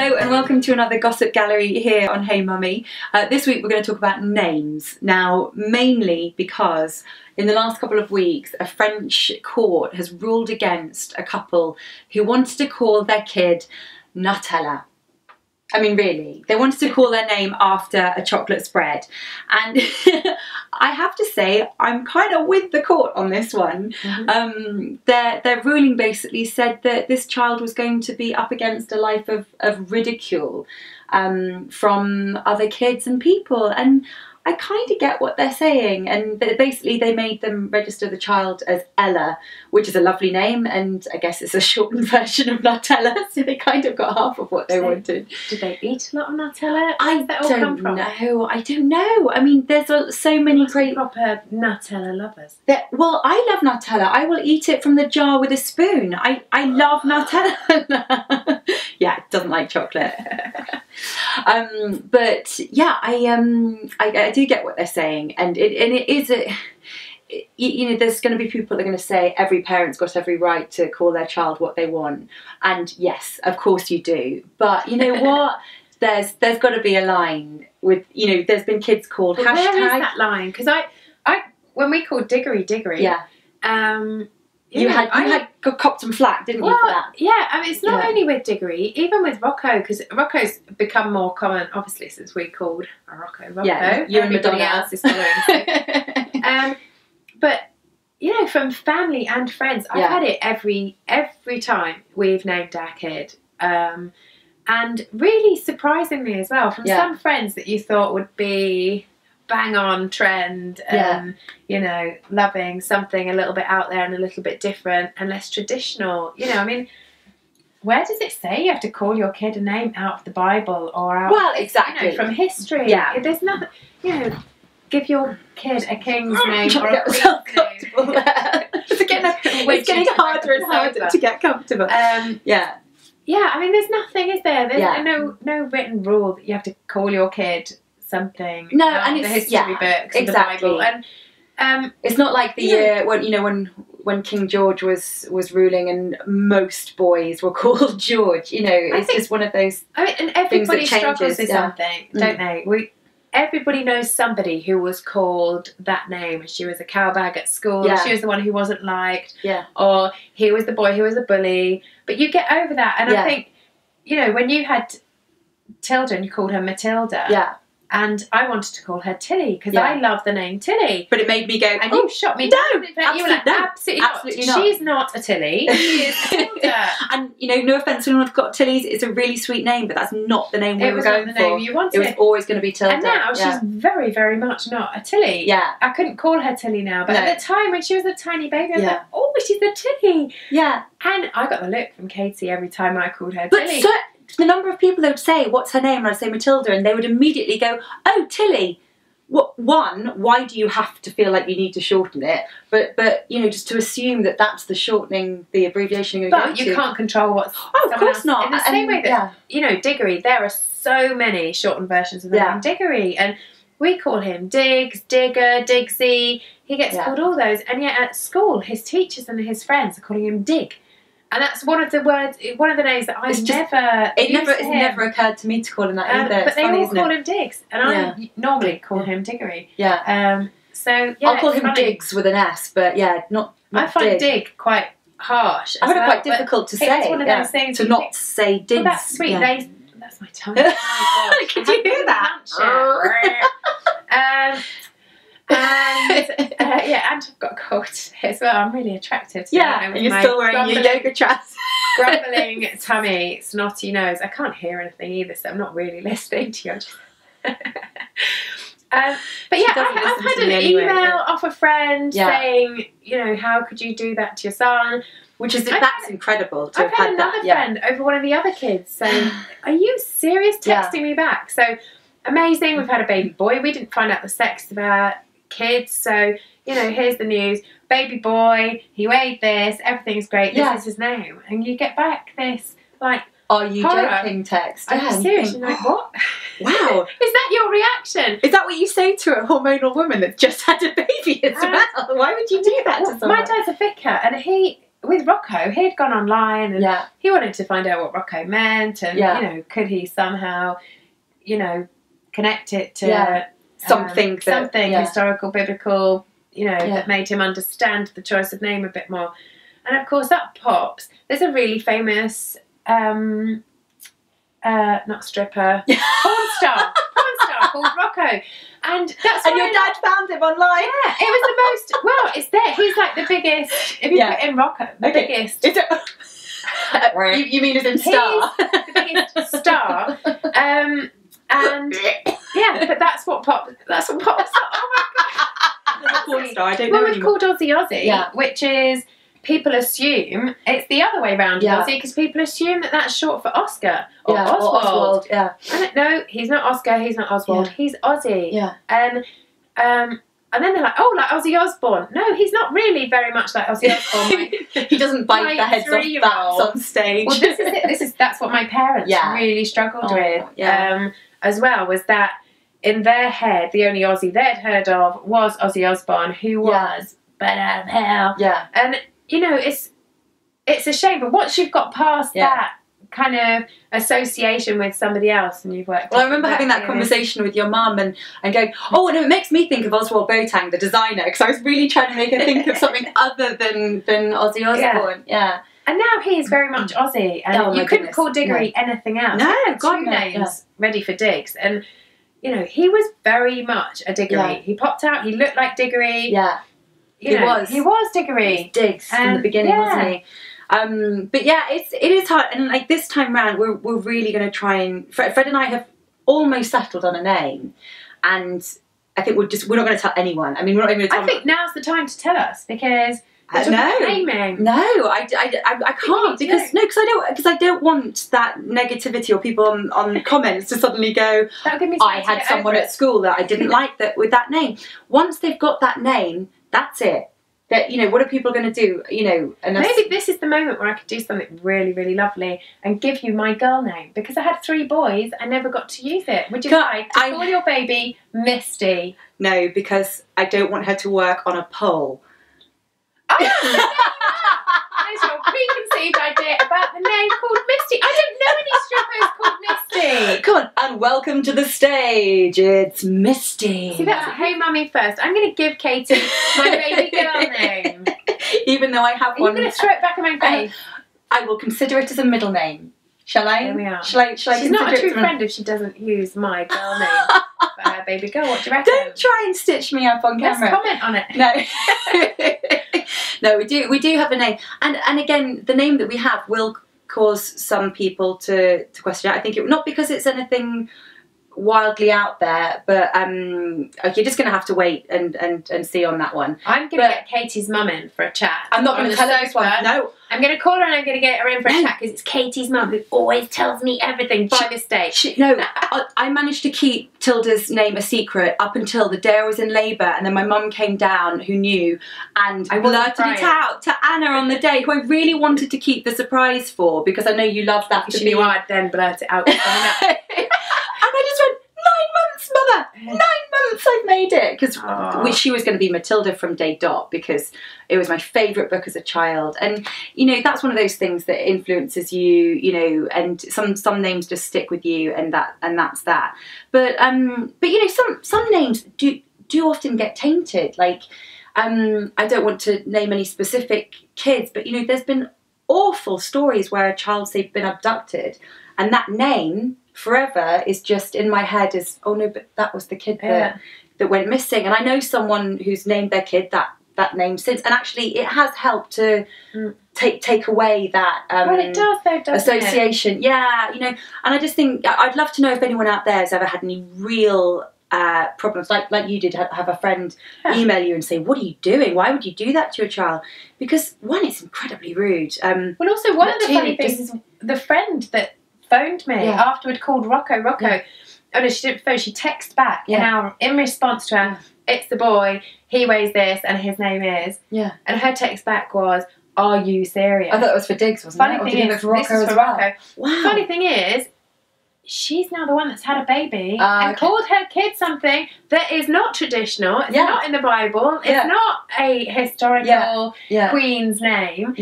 Hello and welcome to another Gossip Gallery here on Hey Mummy. This week we're going to talk about names. Now, mainly because in the last couple of weeks a French court has ruled against a couple who wanted to call their kid Nutella. I mean, really, they wanted to call their name after a chocolate spread. And I have to say, I'm kind of with the court on this one. Their ruling basically said that this child was going to be up against a life of ridicule from other kids and people. And I kind of get what they're saying, and basically they made them register the child as Ella, which is a lovely name, and I guess it's a shortened version of Nutella, so they kind of got half of what they wanted. Did they eat a lot of Nutella? I don't know. I mean, there's so many great proper Nutella lovers. Well, I love Nutella. I will eat it from the jar with a spoon. I love Nutella. Yeah, it doesn't like chocolate. But yeah, I do get what they're saying, and it is you know, there's going to be people that are going to say every parent's got every right to call their child what they want, and yes, of course you do. But you know what? there's got to be a line with, you know, there's been kids called hashtag. Where is that line? Because I when we called Diggory, yeah. You had copped some flack, didn't you, for that? Yeah, I mean, it's not only with Diggory, even with Rocco, because Rocco's become more common, obviously, since we called Rocco. Yeah, you and Madonna. Else is following. But, you know, from family and friends, I've had it every time we've named our kid. And really surprisingly as well, from some friends that you thought would be bang on trend, you know, loving something a little bit out there and a little bit different and less traditional. You know, I mean, where does it say you have to call your kid a name out of the Bible or out exactly, you know, from history? Yeah, there's nothing, you know, give your kid a king's name or a queen's name. It's getting harder and harder to get comfortable. Yeah, I mean, there's nothing, is there? There's no written rule that you have to call your kid something. No, and it's the history books, and the Bible, and it's not like the year when, you know, when King George was ruling and most boys were called George. You know, it's just one of those. I mean, and everybody struggles with something, don't they? Everybody knows somebody who was called that name. She was a cowbag at school. She was the one who wasn't liked. Or he was the boy who was a bully. But you get over that, and I think, you know, when you had children, you called her Matilda. And I wanted to call her Tilly because I love the name Tilly. But it made me go, and you shot me down. You were like, absolutely not. She's not a Tilly. She is Matilda. And, you know, no offence to anyone who's got Tilly's, it's a really sweet name, but that's not the name we were going for. It was not the name you wanted. It was always going to be Tilda. And now she's very, very much not a Tilly. Yeah. I couldn't call her Tilly now, but at the time when she was a tiny baby, I was like, oh, she's a Tilly. Yeah. And I got the look from Katy every time I called her Tilly. The number of people they would say, what's her name? And I'd say Matilda, and they would immediately go, oh, Tilly. One, why do you have to feel like you need to shorten it? But you know, just to assume that that's the shortening, the abbreviation you're going to go to. But you can't control what's of course not. In the same way that, you know, Diggory, there are so many shortened versions of the name Diggory. And we call him Diggs, Digger, Diggsy. He gets called all those. And yet at school, his teachers and his friends are calling him Dig. And that's one of the words, one of the names that it's never occurred to me to call him that either. But they all call him Diggs, and I normally call him Diggory. So I'll call him Diggs with an S, but not I find Dig quite harsh. I find it quite difficult to say. It's one of those things to not say Diggs. Well, that's sweet. That's my tongue. Could you hear that? And I've got a cold as well. I'm really attractive today. And you're still wearing your yoga dress. Grumbling tummy, snotty nose. I can't hear anything either, so I'm not really listening to you. But yeah, I've had an email off a friend saying, you know, how could you do that to your son? That's incredible to I've had another friend over one of the other kids saying, are you serious? Texting me back. So amazing, we've had a baby boy. We didn't find out the sex of our kids, so, you know, here's the news. Baby boy, he weighed this, everything's great, this is his name. And you get back this, like, are you joking text? Are you serious? You're like, what? Wow. Is that your reaction? Is that what you say to a hormonal woman that's just had a baby as well? Why would you do that to someone? My dad's a vicar, and with Rocco, he had gone online and he wanted to find out what Rocco meant, and you know, could he somehow, you know, connect it to something historical, biblical, you know, that made him understand the choice of name a bit more. And of course, up pops. There's a really famous, not stripper, porn star called Rocco. And that's and your dad found him online. Yeah, it was the most. Well, it's there. He's like the biggest. If you put in Rocco, the biggest. You mean as in star? He's the biggest star. And yeah, but that's what pops. Oh my god! Porn star. I don't know. Well, it's called Aussie Aussie, which is. People assume it's the other way round, Aussie, because people assume that that's short for Oscar or Oswald. I don't know. He's not Oscar. He's not Oswald. He's Aussie. And then they're like, oh, like Ozzy Osbourne. No, he's not really very much like Ozzy Osbourne. He doesn't bite the heads off bats on stage. Well, this is it. That's what my parents really struggled with as well. Was that in their head the only Ozzy they'd heard of was Ozzy Osbourne, who was but out of hell. And you know, it's a shame, but once you've got past that kind of association with somebody else and you've worked... Well, I remember having that conversation with your mum and going, oh, and it makes me think of Oswald Boateng, the designer, because I was really trying to make her think of something other than Ozzy Osbourne. And now he is very much Aussie, and you couldn't call Diggory anything else. No, two names ready for Diggs, and you know, he was very much a Diggory. He popped out, he looked like Diggory. He was Diggory. Diggs from the beginning, wasn't he? But yeah, it is hard, and like this time round, we're really going to try and Fred and I have almost settled on a name, and I think we're not going to tell anyone. I mean, we're not even going to tell. I think now's the time to tell us, because I can't because I don't want that negativity or people on comments to suddenly go, I had someone at school that I didn't like that with that name. Once they've got that name, that's it. That, you know, what are people going to do? You know, and maybe this is the moment where I could do something really, really lovely and give you my girl name, because I had 3 boys. I never got to use it. Would you like to call your baby Misty? No, because I don't want her to work on a pole. That is your preconceived idea about the name called Misty. I don't know any strippers called Misty. Come on, and welcome to the stage. It's Misty. See, that's Hey Mummy first. I'm going to give Katy my baby girl name. Even though I have one. You're going to throw it back in my face. I will consider it as a middle name. Shall I? There we are. Shall I She's not a true friend if she doesn't use my girl name for her baby girl. What do you reckon? Don't try and stitch me up on camera. Let's comment on it. No. No, we do have a name. And again, the name that we have will cause some people to question it. I think not because it's anything wildly out there, but you're just going to have to wait and see on that one. I'm going to get Katy's mum in for a chat. I'm not going to tell her this one. No. I'm going to call her and I'm going to get her in for a chat, because it's Katy's mum who always tells me everything by mistake. I managed to keep Tilda's name a secret up until the day I was in labour, and then my mum came down who knew, and I blurted it out to Anna on the day, who I really wanted to keep the surprise for, because I know you love that. Because you knew I'd then blurt it out. And I just went, 9 months, Mother! 9 months I've made it! Because she was going to be Matilda from day dot, because it was my favourite book as a child. And, you know, that's one of those things that influences you, you know, and some names just stick with you, and that's that. But you know, some names do often get tainted. Like, I don't want to name any specific kids, but, you know, there's been awful stories where a child's been abducted, and that name forever is just in my head as, oh no, but that was the kid that went missing. And I know someone who's named their kid that name since, and actually it has helped to take away that well, it does though, doesn't association. It? Yeah, you know, and I just think I'd love to know if anyone out there has ever had any real problems like you did, have a friend email you and say, what are you doing? Why would you do that to your child? Because one, it's incredibly rude. Well, also one of the funny things is the friend that phoned me afterward called Rocco. Oh no, she didn't phone, she texted back in response to her, it's the boy, he weighs this and his name is. And her text back was, are you serious? I thought it was for Diggs, wasn't it? Funny thing is, this is for Rocco. Wow. Funny thing is, she's now the one that's had a baby and called her kid something that is not traditional. It's not in the Bible. It's not a historical queen's name.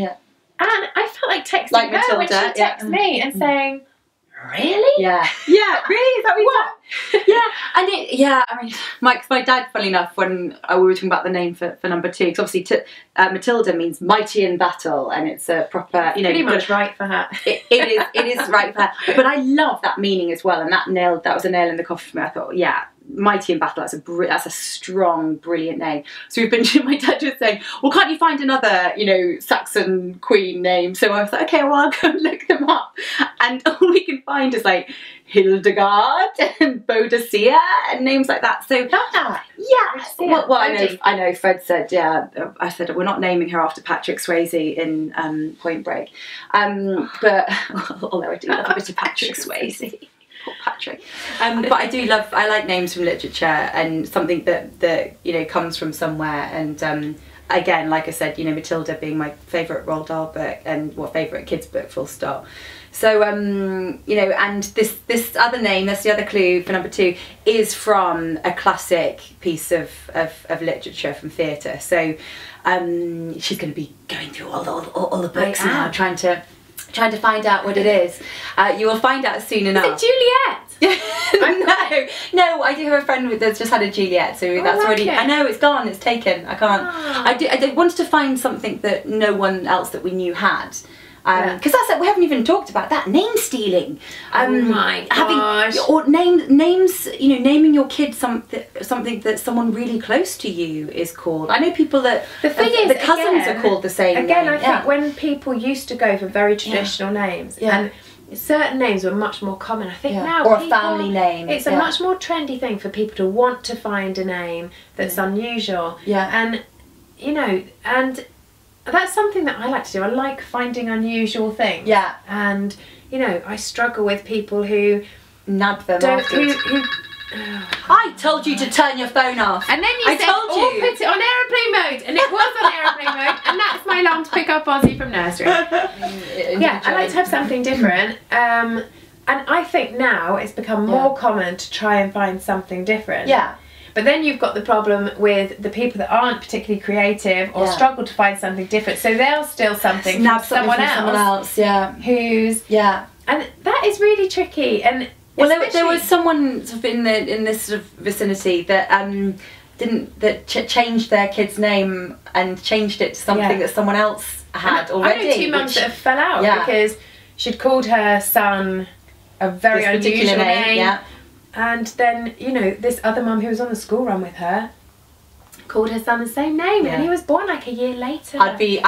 And I felt like texting Like her when she Matilda, texted me and saying, really? Yeah, really? Is that what? Yeah, and I mean, my dad, funny enough, when we were talking about the name for number 2, because obviously Matilda means mighty in battle, and it's a proper, you know, pretty much right for her. It is right for her. But I love that meaning as well, and that was a nail in the coffin for me. I thought, yeah, mighty in battle, that's a strong, brilliant name. So we've been, my dad was saying, well, can't you find another, you know, Saxon queen name? So I was like, okay, well, I'll go and look them up. And all we can find is like Hildegard and Boadicea and names like that. So yeah, well, I know Fred said, I said we're not naming her after Patrick Swayze in Point Break, but although I do love a bit of Patrick Swayze. Patrick. But I like names from literature and something that you know comes from somewhere, and again, like I said, you know, Matilda being my favourite Roald Dahl book and favourite kids book, full stop. So you know, and this other name, that's the other clue for number 2, is from a classic piece of literature from theatre. So she's going to be going through all the books now, trying to find out what it is. You will find out soon enough. Is it Juliet? No, I do have a friend that's just had a Juliet, so that's already. I know it's gone, it's taken. I can't. I wanted to find something that no one else that we knew had. Because that's it, we haven't even talked about that, name stealing. Oh my gosh. Or names, you know, naming your kid something that someone really close to you is called. I know people that the cousins are called the same again name. I think when people used to go for very traditional names, and certain names were much more common. I think now, or a family name. It's a much more trendy thing for people to want to find a name that's unusual. And you know, and that's something that I like to do. I like finding unusual things. And you know, I struggle with people who nab them who I told you to turn your phone off. And then you said, put it on aeroplane mode. And it was on aeroplane mode. And that's my alarm to pick up Ozzy from nursery. I like to have something different. And I think now it's become more common to try and find something different. But then you've got the problem with the people that aren't particularly creative or struggle to find something different. So they'll steal something from someone else. Who's... And that is really tricky. And well, there was someone sort of in this sort of vicinity that changed their kid's name and changed it to something that someone else had already. I know 2 mums that have fell out because she'd called her son a very unusual name. And then, you know, this other mum who was on the school run with her called her son the same name, and he was born like a year later. I would be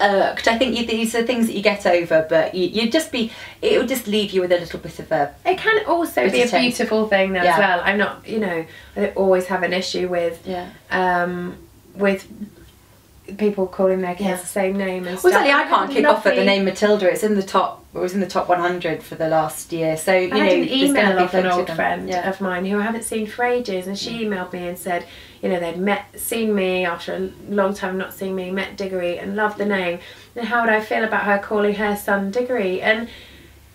irked. I think these are things that you get over, but it would just leave you with a little bit of a... It can also be a beautiful thing though as well. I'm not, you know, I always have an issue with people calling their kids the same name and stuff. Well, I can't kick off at the name Matilda. It was in the top 100 for the last year. So you know, I had an email off an old friend of mine who I haven't seen for ages, and she emailed me and said, you know, they'd seen me after a long time not seeing me, met Diggory and loved the name, and how would I feel about her calling her son Diggory? And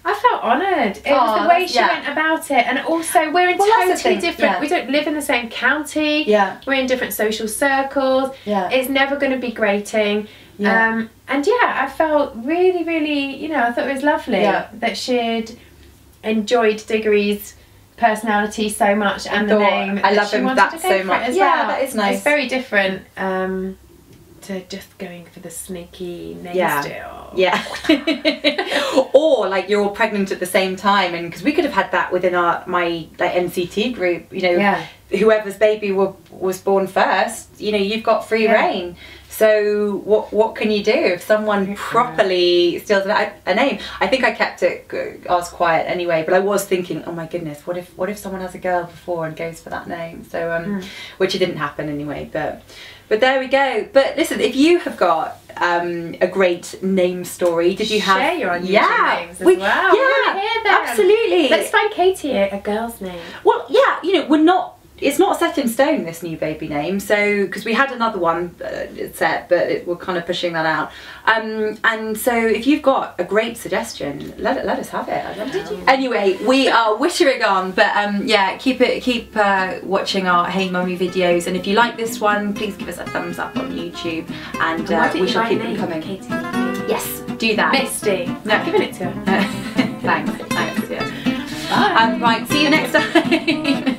I felt honoured. It was the way she went about it, and also we're in totally different. We don't live in the same county. We're in different social circles. It's never going to be grating. And I felt really, really, you know, I thought it was lovely that she'd enjoyed Diggory's personality so much and the name. I love him that so much. That is nice. It's very different. To just going for the sneaky name steal. Or like you're all pregnant at the same time, and because we could have had that within my NCT group, you know, whoever's baby was born first, you know, you've got free reign. So what can you do if someone properly steals a name? I think I kept ours quiet anyway, but I was thinking, oh my goodness, what if someone has a girl before and goes for that name? So which it didn't happen anyway, but there we go. But listen, if you have got a great name story, did you have... Share your unusual names as well. Yeah, we want to hear them. Absolutely. Let's find Katy a girl's name. Well, yeah, you know, we're not it's not set in stone, this new baby name, so because we had another one set, but we're kind of pushing that out, and so if you've got a great suggestion, let us have it. I don't know. Anyway, we are wittering on, but yeah, keep watching our Hey Mummy videos, and if you like this one, please give us a thumbs up on YouTube, and we shall keep them coming. Katy. Yes, do that. Misty. No, I'm giving it to her. Thanks, yeah. Bye. Right, see you next time.